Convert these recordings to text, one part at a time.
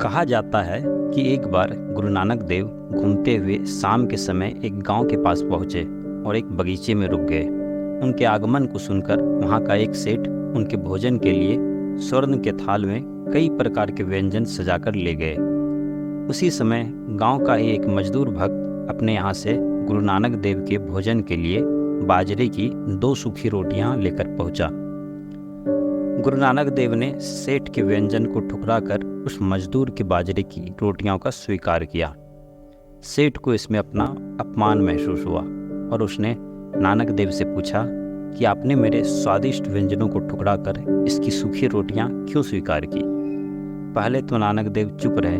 कहा जाता है कि एक बार गुरु नानक देव घूमते हुए शाम के समय एक गांव के पास पहुंचे और एक बगीचे में रुक गए। उनके आगमन को सुनकर वहां का एक सेठ उनके भोजन के लिए स्वर्ण के थाल में कई प्रकार के व्यंजन सजाकर ले गए। उसी समय गांव का ही एक मजदूर भक्त अपने यहाँ से गुरु नानक देव के भोजन के लिए बाजरे की 2 सूखी रोटियां लेकर पहुंचा। गुरु नानक देव ने सेठ के व्यंजन को ठुकरा कर उस मजदूर के बाजरे की रोटियों का स्वीकार किया। सेठ को इसमें अपना अपमान महसूस हुआ और उसने नानक देव से पूछा कि आपने मेरे स्वादिष्ट व्यंजनों को ठुकरा कर इसकी सूखी रोटियां क्यों स्वीकार की। पहले तो नानक देव चुप रहे,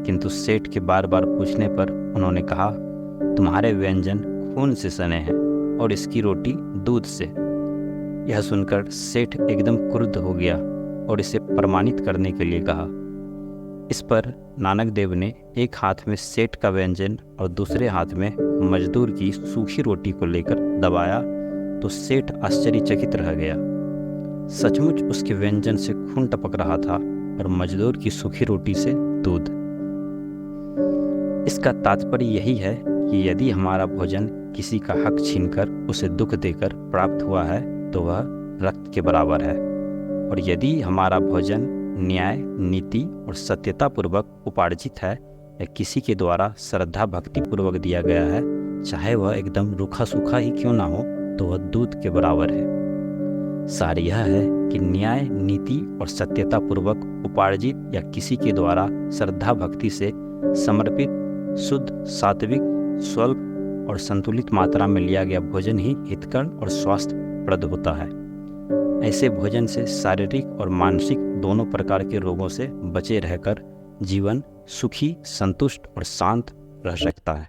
किंतु सेठ के बार बार पूछने पर उन्होंने कहा, तुम्हारे व्यंजन खून से सने हैं और इसकी रोटी दूध से। यह सुनकर सेठ एकदम क्रुद्ध हो गया और इसे प्रमाणित करने के लिए कहा। इस पर नानक देव ने एक हाथ में सेठ का व्यंजन और दूसरे हाथ में मजदूर की सूखी रोटी को लेकर दबाया तो सेठ आश्चर्यचकित रह गया। सचमुच उसके व्यंजन से खून टपक रहा था और मजदूर की सूखी रोटी से दूध। इसका तात्पर्य यही है कि यदि हमारा भोजन किसी का हक छीनकर उसे दुख देकर प्राप्त हुआ है तो वह रक्त के बराबर है, और यदि हमारा भोजन न्याय, नीति और सत्यता पूर्वक उपार्जित है या किसी के द्वारा श्रद्धा भक्ति पूर्वक दिया गया है, चाहे वह एकदम रूखा सूखा ही क्यों ना हो, तो वह दूध के बराबर है। सार यह है कि न्याय, नीति और सत्यता पूर्वक उपार्जित या किसी के द्वारा श्रद्धा भक्ति से समर्पित शुद्ध, सात्विक, स्वल्प और संतुलित मात्रा में लिया गया भोजन ही हितकर और स्वास्थ्य प्रद होता है। ऐसे भोजन से शारीरिक और मानसिक दोनों प्रकार के रोगों से बचे रहकर जीवन सुखी, संतुष्ट और शांत रह सकता है।